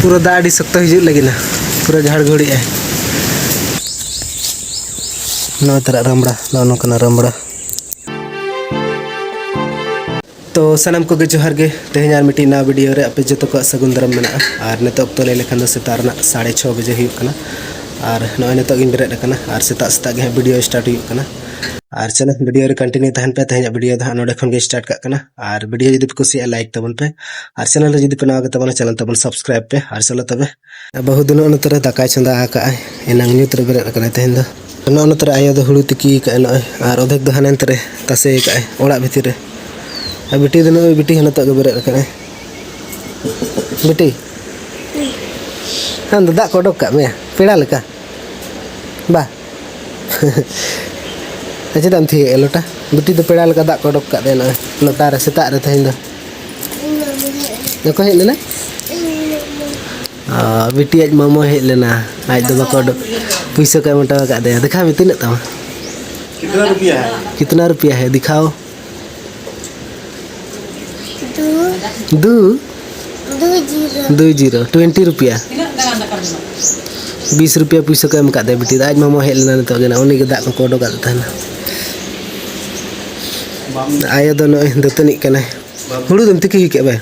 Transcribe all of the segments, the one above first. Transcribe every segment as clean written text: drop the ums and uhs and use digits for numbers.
पूरा दाड़ी सख्त हिजुग लगी ना पूरा झाड़ घोड़ी है नौ तरह रमड़ा दोनों कना रमड़ा तो सनम को जोहार गे तेहन मिट्टी ना वीडियो रे आपे जो को सगुन दरम मेना और नित तो ले लेखान दो सेता 6:30 बजे हुई और नॉय नित बेरेद और सेता सेता गे वीडियो स्टार्ट हुई और चलो वीडियो रे कंटिन्यू तहन पे तेहन वीडियो दा नोडे खन गे स्टार्ट काकना और वीडियो जदि पे कुसिया लाइक तबन पे और चैनल रे जदि पे नवा तबन चैनल तबन सब्सक्राइब पे और चलो तबे बहु दिन नतरे दाका चंदा आका एनांग न्यूत रे बेरेद कना तेहन दो नतरे आयो दो हुड़ू तिकी का नॉय और अधेक दो हानेंतरे तासे का ओड़ा भितिर रे बेटी दिन बेटी हनत बेरेद कना बेटी हम दाग को डोक का मे पेड़ा लेका बा चेदा थी लोटा बेटी तो पेड़ा लेका दाग को डोक का देना लोटा रे सेता रे तेहन दो को हेज लेना बेटी आज मामो हेज लेना आज दो बाको पैसा को मोटा का दे दिखा भी तीन तमा कितना रुपया है दिखाओ 20 रुपया 20 रुपया पैसा को एम का दे बेटी आज मामो हेज लेना तो गे उन्हीं के दाग को डोक का आयो दो नय दतनी कना हुड़ू दम तिकी के बे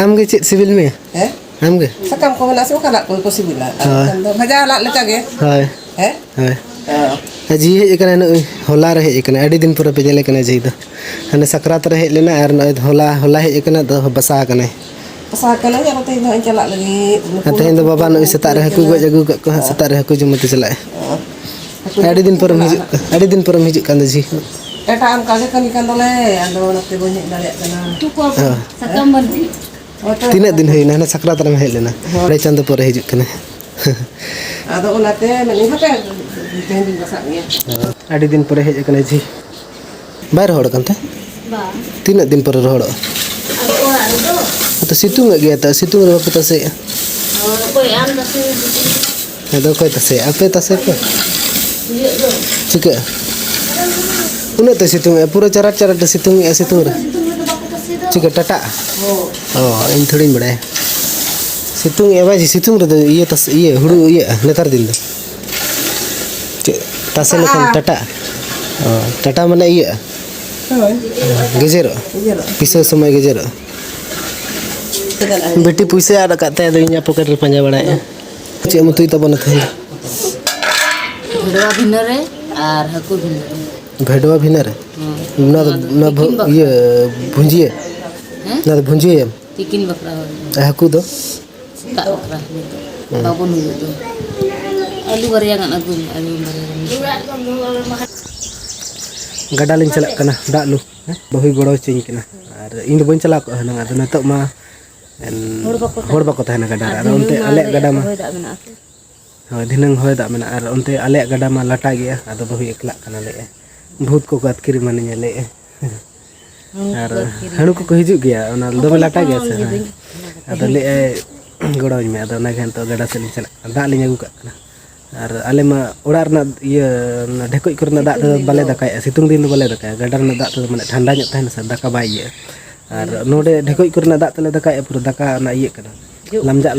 आम गे चेत सिविल में हैं आम गे सकम को होला सो कला को सिविल भजा ला लेका गे हाय हैं हाय जी हे कना न होला रे हे कना अडी दिन पूरा पे जले कना जई दो हने सकरात रे हे लेना और नय होला होला हे कना दो बसा कना या तो इन चला लगी तेहन दो बाबा न सेता रे हकु गज अगु को सेता रे हकु जमते चला अड़ी दिन पर हिजु कान जी एटा आम कागे कनी कान दोले आंदो नते बन हे दाले कना तू को सकम बन तीन दिन हुई ना सकरात रे हेज लेना अड़े चंद पर हिजु कना आदो ओनाते मनी हते तेहन दिन बसा गया अड़ी दिन पर हेज कना जी बाहर होड़ कानते बा तीन दिन पर रोड़ तो सितुंग गया तो सितुंग रे बाप तसे कोई आम तसे दो कोई तसे आपे तसे पे चिका उन्हें तो सितुंग पूरा चरा सितुंग रे चिका टाटा इन थोड़ी बड़े सितुंग बाजी सितुंग रे ये तस ये हुड़ू ये नेतार दिन तसे लेकिन टाटा माने ये गेजेरो पिसे समय गेजेरो बेटी पैसे आड़ काते दो इኛ पॉकेट रे पंजा बड़ाए चे मुतुई तबन थे भेड़वा भिनरे और हकु भिनरे भेड़वा भिनरे ना ये भुंजिए ना भुंजिए तिकिन बकरा हो हकु दो ता बकरा बाबन हो दो आलू बरिया गन अगु आलू बरिया गडा लिन चला कना दालू बहु बड़ो चिंग कना और इन बन चला को हना अद नतो मा होड़ बाको तहना गडा और उनते आले गडा मा हाँ दिनंग होय दा मेना और उनते आले गडा मा लाटा गया आदो बहु एकला कना ले भूत को गातकिरी माने ले और हणु को हिजु गया ओना दो लाटा गया से आदो ले गड़ो में आदो ना घंटो गडा से चला दा लिन अगु कना और आले मा ओड़ा रना ये ढेकोई करना दा बाले दकाय सितुंग दिन बाले दकाय गडा रना दा तो माने ठंडा ᱧᱚᱜ तहना से दाका बाय ये और नोडे ढेकोई करना दा तले दकाय पूरा दाका ना ये कना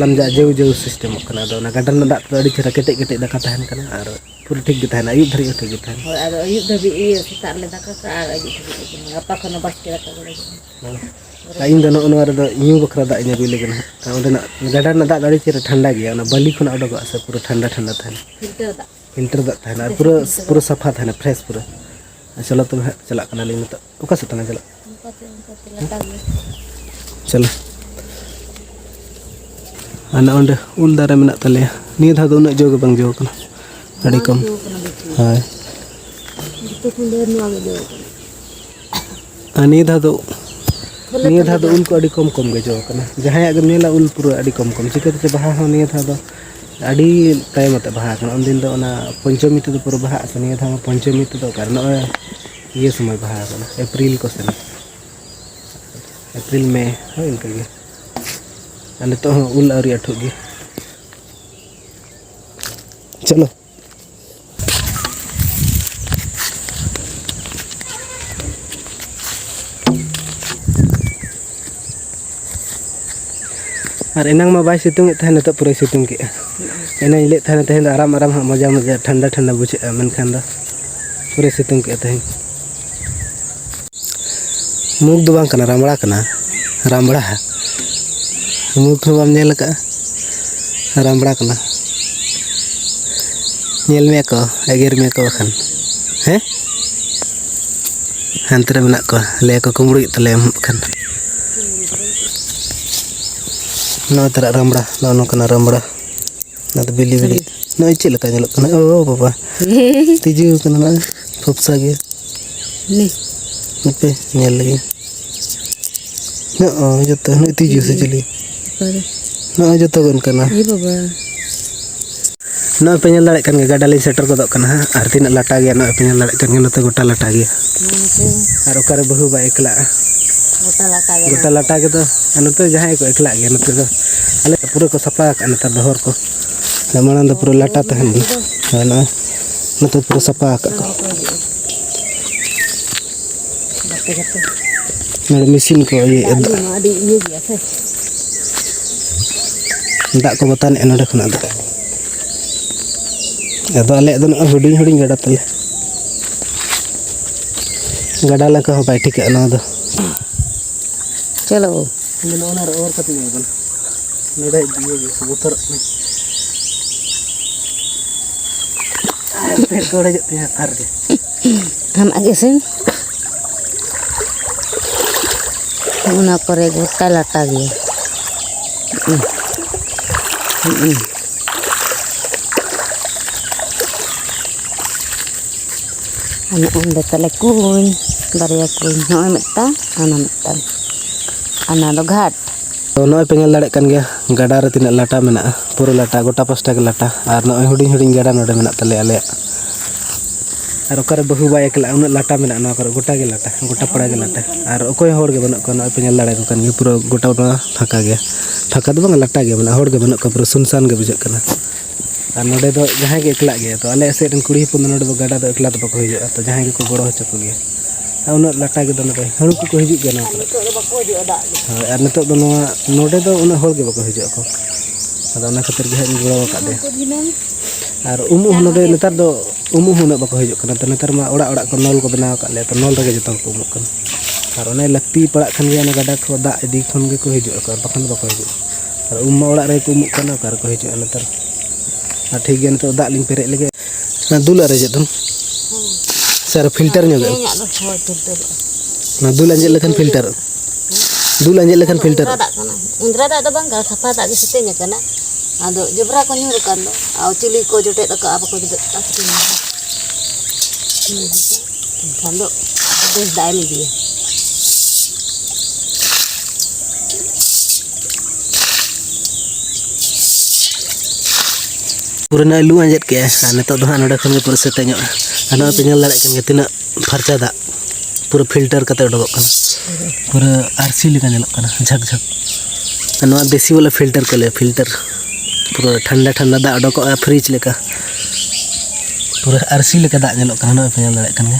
लमजा जेव सिस्टम कना दो ना गडर ना दा तो अड़ी चरा केटे दाका तहन कना और पूरा ठीक गे तहना अयुब धरी ठीक गे तहना और अयुब धबी ये सेता ले दाका का अयुब धबी गप्पा खन बस के दाका गले इन दो नो रे दो न्यू बखरा दा इन बिले गना ओंडे ना गडर ना दा अड़ी चरा ठंडा गया ना बली खन अडो से पूरा ठंडा तहना फिल्टर दा तहना पूरा सफा तहना फ्रेश पूरा चलो तो चला कना ले मत ओका से तना चला चलो आना ओंडे उल दारे मेना तले निया धा दो उना जोग बंग जो कना अड़ी कम हाय तो कुंदर नुआ गे जो निया धा दो उल को अड़ी कम गे जो कना जहां अगर नेला उल पूरा अड़ी कम चिकते बहा हो निया धा दो अड़ी तायम मते बहा कना उन दिन दो ना पंचमी तो पूरा बहा से निया धा पंचमी तो कारण ये समय बहा कना अप्रैल को से अप्रैल में हो इनका गे अने तो उल आरी अठोगी चलो और एनांग मा बाय सितुंग तहन तो पूरा सितुंग के एनांग ले तहन तहन आराम आराम मजा मजा ठंडा ठंडा बुझे मनखान दा पूरा सितुंग के तहन मुग दो बांग कना रामड़ा मुग को बाम नेल का रामड़ा कना नेल में को एगेर में को बखन हैं हंतरे मेना को ले को कुमड़ी तले बखन नो तरह रामड़ा नो कना रामड़ा ना तो बिली बिली नो इचे लका नेलो कना ओ बाबा तिजू कना ना फपसा गे नी पे नेल लगी नो जतो नो तिजू से चली नो जतो गन कना ये बाबा नो पे नेल दाड़े कन गे गाडा ले सेटर गोदो कना आर तिना लाटा गे नो पे नेल दाड़े कन गे नते गोटा लाटा गे आर ओकारे बहु बा एकला गोटा लाटा के तो नते जहां को एकला गे नते तो अले पूरा को सफा का नते दहर को माना तो पूरा लाटा तहन ना नते पूरा सफा का मशीन को ये दा को बतान नोडे खना दो अले दो हुडिंग हुडिंग गाडा तले गाडा लका हो बाय ठीक ना दो चलो ओनर और कति गन नोडे दिए सबुतर पेट कोड़े जते आर के हम आगे से उना करे गोटा लाटा गया anak unda tale kuin barya kuin noy metta ana do ghat तो नॉय पेंगल दाड़े कन गया गाडा रे तिना लाटा मेना पूरा लाटा गोटा पास्टा के लाटा और नॉय हुडिंग हुडिंग गाडा नोडे मेना तले आले और ओकर बहु बा एकला उन लाटा मेना न कर गोटा के लाटा गोटा पड़ा के लाटा और ओकोय होड़ के बन को नॉय पेंगल दाड़े को कन पूरा गोटा फाका गया फाका दो बंग लाटा गया बना होड़ के बन को पूरा सुनसान के बुझे कना और नोडे दो जहां के एकला गया तो आले सेट कुड़ी पुन नोडे दो गाडा दो एकला तो बको हिजो तो जहां के को गोड़ो हो चको गया उन लाटा के दो नोडे हणु को हिजु गया ना और नितो दो नोडे दो उन होड़ के बको हिजो को अदा ना खातिर के हन गोड़ो का दे और उमु नोडे नेतार दो उमु हुन बको हिजो कना तो नेतार मा ओड़ा ओड़ा को नल को बनाव का ले तो नल रे जतो को उमु कन और ओने लक्ति पड़ा खन गया ना गाडा को दा इदी खन के को हिजो को बखन बको हिजो और उम ओड़ा रे को उमु कना कर को हिजो नेतार ठीक गया तो दा लिंग पेरे लगे ना दुला रे जतन सर फिल्टर ᱧᱚᱜ ना दुल अंजल लेखन फिल्टर उंद्रा दा ᱫᱚ ᱵᱟᱝ ᱥᱟᱯᱷᱟ ᱫᱟᱜ ᱜᱮ ᱥᱮᱛᱮᱧ ᱟᱠᱟᱱᱟ ᱟᱫᱚ ᱡᱚᱵᱨᱟ ᱠᱚ ᱧᱩᱨ ᱟᱠᱟᱱ ᱫᱚ ᱟᱨ ᱪᱤᱞᱤ ᱠᱚ ᱡᱚᱴᱮᱫ ᱟᱠᱟᱜᱼᱟ ᱵᱟᱠᱚ ᱡᱚᱴᱮᱫ ᱟᱠᱟᱜᱼᱟ ᱮᱱᱠᱷᱟᱱ ᱫᱚ ᱵᱮᱥ ᱫᱟᱜ ᱮᱢ ᱤᱫᱤᱭᱟ पूरा लू अंजट के नितो दो नोडे खन पूरा सेतेញआना पे नेल दाड़े कन तिना फरचा दा पूरा फिल्टर कते उडोक कना पूरा आरसी लेका नेलक कना झक झक अनवा देसी वाला फिल्टर कले फिल्टर पूरा ठंडा ठंडा दा उडोक फ्रिज लेका पूरा आरसी लेका दा नेलक कना पे नेल दाड़े कन गे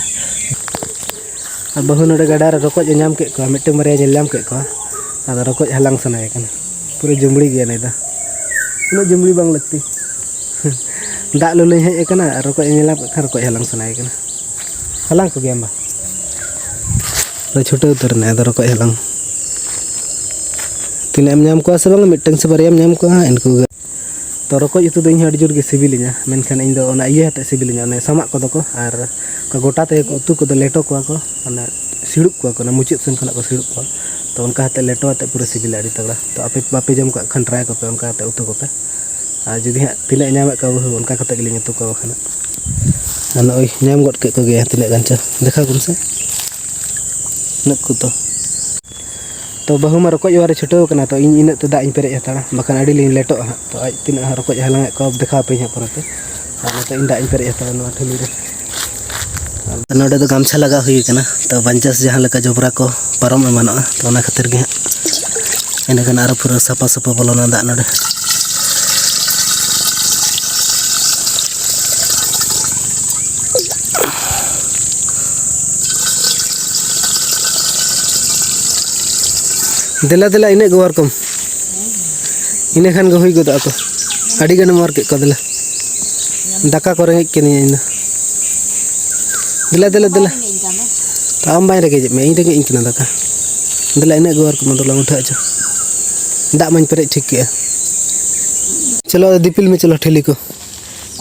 अब बहु नोडे गाडा रे रकोज नाम के को मिटे मरे नेलाम के को आदा रकोज हलांग सनाय कना पूरा जुमड़ी गया नेदा उन जुमड़ी बांग लगती दा लुले हे कना रको नेला खर को हलांग सनाय कना हलांग को गेम बा रे छोटे उतर ने दर को हलांग तिने एम नाम को से बांग मिटन से बारे एम नाम को इनको तो रको इतु दो इन हड जुर के सिबिलिया मेनखान इन दो ओना इये हते सिबिलिया ने समाक को दको आर का गोटा ते उतु को लेटो को ओना सिड़ुक को ना मुचित सन खना को सिड़ुक को तो उनका हते लेटो हते पूरा सिबिल आड़ी तगड़ा तो आपे बापे जम का खन ट्राई को पे उनका हते उतु को पे आ जुदी तिना नाम का बहु उनका कते गेली उतु को खना अन ओय नाम गट के को गया तिना गंचा देखा गुन से नकु तो बहु मा रको वारे छुटो कना तो इन इन तो दा इन पेरे हताड़ा बखान अडी लिन लेटो तो आज तिना रको हलांग को देखा पे परते और तो इन दा इन पेरे हताड़ा नो ठली रे नोडे दो गामछा लगा हुई कना तो बंचस जहां लका जोबरा को परम एमानो तो ना खातिर गे एने कना आरो पूरा सपा सपा बोलोना दा नोडे दिला दिला इने गोर कम ᱤᱱᱟᱹ ᱠᱷᱟᱱ ᱜᱮ ᱦᱩᱭ ᱜᱚᱫᱚᱜ ᱟᱠᱚ ᱟᱹᱰᱤ ᱜᱟᱱᱮᱢ ᱚᱨ ᱠᱮᱫ ᱠᱚᱣᱟ ᱫᱮᱞᱟ ᱫᱟᱠᱟ ᱠᱚ ᱨᱮᱸᱜᱮᱡ ᱠᱟᱹᱱᱟᱹᱧ ᱤᱧ ᱫᱚ ᱫᱮᱞᱟ ᱟᱢ ᱵᱟᱭ ᱨᱮᱸᱜᱮᱡᱮᱫ ᱢᱮ ᱤᱧ ᱨᱮᱸᱜᱮᱡ ᱤᱧ ᱠᱟᱱᱟ ᱫᱟᱠᱟ ᱫᱮᱞᱟ ᱤᱱᱟᱹᱜ ᱜᱮ ᱚᱨ ᱠᱚ ᱫᱮᱞᱟ ᱩᱴᱷᱟᱹ ᱟᱪᱪᱷᱟ ᱫᱟᱜ ᱢᱟᱧ ᱯᱮᱨᱮᱡ ᱴᱷᱤᱠ ᱠᱮᱜᱼᱟ चलो दीपिल में चलो ठेली को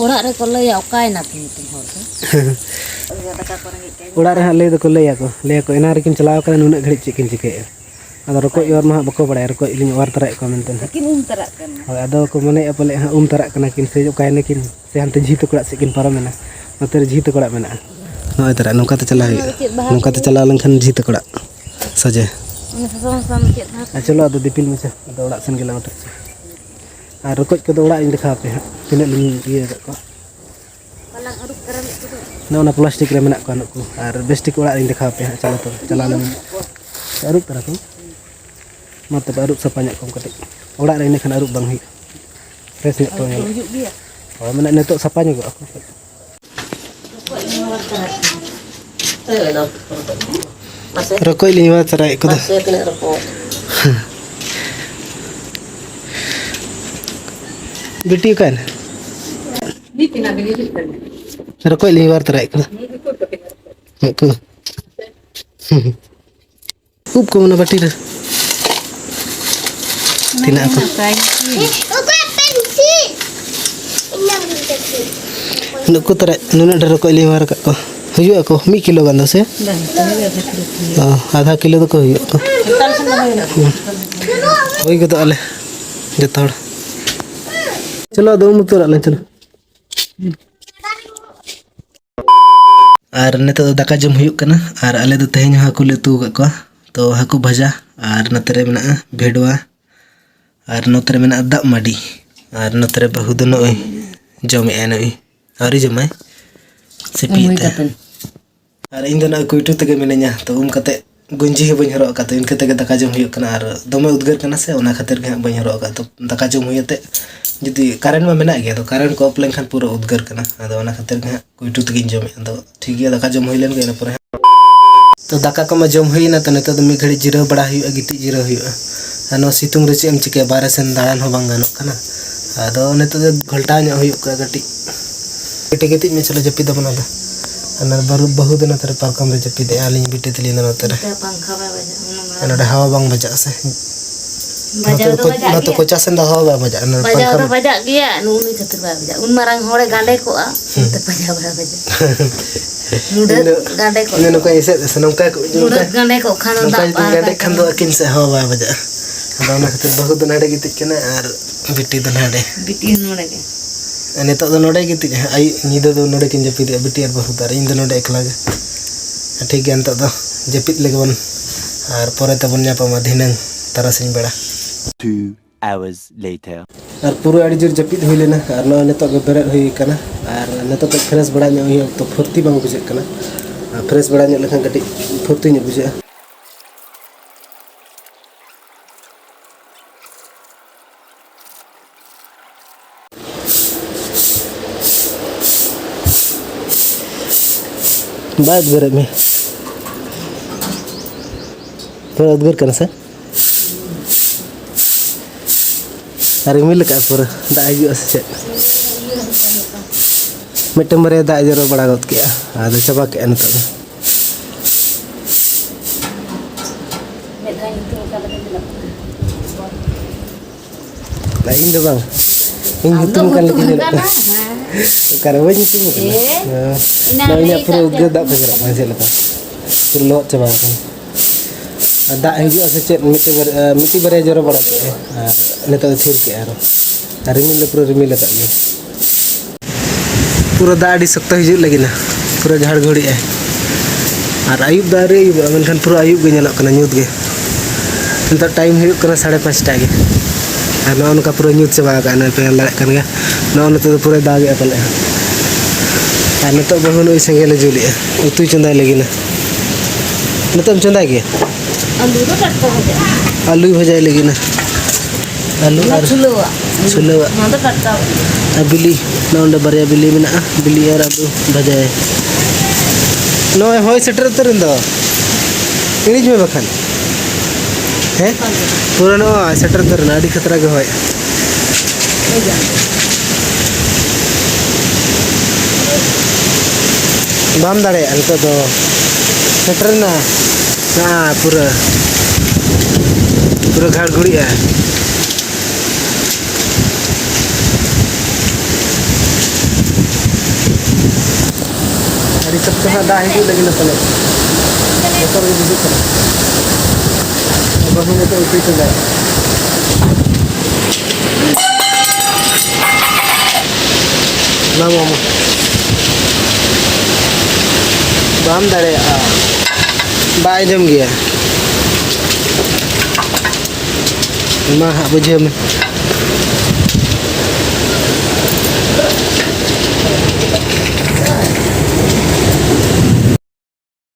ओड़ा रे को लैया ओकायना तुम हर दो ओड़ा रे ले दो को लैया को एना रे किन चलाव का नुना घड़ी चेक किन चिके अदो रको योर मा बको बड़ाय रको लिन वार तरा को मेनते किन तरा कना होय अदो को मने अपले तरा कना किन से ओकायना किन से हनते झीत कोड़ा से किन पारमेना नते झीत कोड़ा मेना होय तरा नुका ते चला लंखन झीत कोड़ा सजे चलो अदो दीपिल में से अदो ओड़ा सन गेला मत और रकोज को ओड़ा इन देखा पे तीन लिन ये को ना प्लास्टिक रे मेना को नुकु और बेस्टिक ओड़ा इन देखा पे चलो तो चला ले अरुप तरा को मत अरुप सपा냐 को कटे ओड़ा रे इन खान अरुप बांग हुई फ्रेश ने तो और मेना ने तो सपा냐 को रकोज लिन वा तरा को बिटी kan rokok liwar terai ko ko up ko mana bati re tina ko nuku terai nuna dar rokok liwar ka ko huyu ako 1 kilo ganda se आधा किलो तो को हुyu ko hoy ko to ale joto hor चलो दो मुतरा ले चलो और नेतो दाका जम हुयुक कना और आले दो तेहेन हाकु ले तू का तो हाकु भजा और नतरे मेना भेडवा और नतरे मेना दाग माडी और नतरे बहु दो नय जमे एनय आरी जमाय सेपीते और इन दना कुइटु तगे मेने냐 तो कते गुंजी हे बन हरो का तो इनके तगे दाका जम हुयुक कना और दमे उद्गार कना से ओना खातिर के बन हरो का तो दाका जम हुयते जुदी कारण में मेना गया तो कारण को अपलेन खान पूरा उद्गार कना आदो ओना खातिर के कुइटु तगिन जमे आदो ठीक गया दाका जम होइलेन गे पर तो दाका को में जम होइना तो नेता तो मी घड़ी जिरो बड़ा हुआ गिटी जिरो हुआ आनो सितुंग रे चेम चिके बारे सेन दाड़ान हो बांग गानो कना आदो नेता तो घलटा nya हुआ गटी बिटे गिटी में चलो जपी द बना दा अनर बहु दिन तर पारकम रे जपी दे आलिन बिटे तली न तर पंखा बजा अनर हवा बांग बजा से तो कोचा सेन हवा बजा अनर पंखा बजा गया नुनी खतिर बजा उन मारंग होड़े गांडे को आ ते बजा बजा नुडे गांडे को ने को ऐसे सनम का नुडे गांडे को खानो दा गांडे खन दो किन से हवा बजा अदो ना खतिर बहु दिन हडे गिति कना और बिटी दिन हडे बिटी नोडे के ने तो नोडे गिति आई निदो दो नोडे किन जपी दे बिटी और बहु दार इन दो नोडे एकला गे ठीक है अंत दो जपित लेगवन और परे तबन ᱧᱟᱯᱟᱢᱟ धिनंग तारासिन बेड़ा 2 hours later और पूरा अड़ी जोर जपित हुई लेना और ना नेतो के बेरेट हुई कना और नेतो तो फ्रेश बड़ा ᱧᱚᱜ हुई तो फुर्ती बांग बुझे कना फ्रेश बड़ा ᱧᱚᱜ लेखन कटी फुर्ती ᱧᱚᱜ बुझे बाद बेरे में थोड़ा उद्गार करना सर अरे मिल का पूरा दा हिजुआ से मिटम बरे दा जरो बड़ा गत के आदो चबा के न तो लाइन दो बांग इन Hutum kan lagi karena banyak itu nah ini perlu udah dak bergerak masih lepas perlu coba kan dak hijau secet miti bare joro bada neto thir ke aro rimil tak ni पूरा दाड़ी सकता हिजु लगी ना पूरा झाड़ घड़ी है और आयुब दारे मेनखान पूरा आयुब गे नेलो कना ᱧᱩᱛ गे नित टाइम हुयुक कना 5:30 गे और नौका पूरा ᱧᱩᱛ चबा का पे लड़े कन गे नौते तो पूरा दागे पले और नित बहु नुई सेंगेल जुली उतु चंदा लगी ना नितम चंदा गे आलू भजाई लगी ना आलू और छुलवा बिली नौंडे बारे बिली में बिली और आलू भजाए नौ होय सेटर तरन दो इनिज में बखान Heh? Pura no, setter terna di khatra ge hoy. Bam dare alko do setter na. Nah, pura ghar guri ya. Hari Sabtu ada hidup lagi na pala. Motor ini duduk kan. Bahu itu itu dah. Nama mu. Bam dare ba jam gaya. Mah apa jam?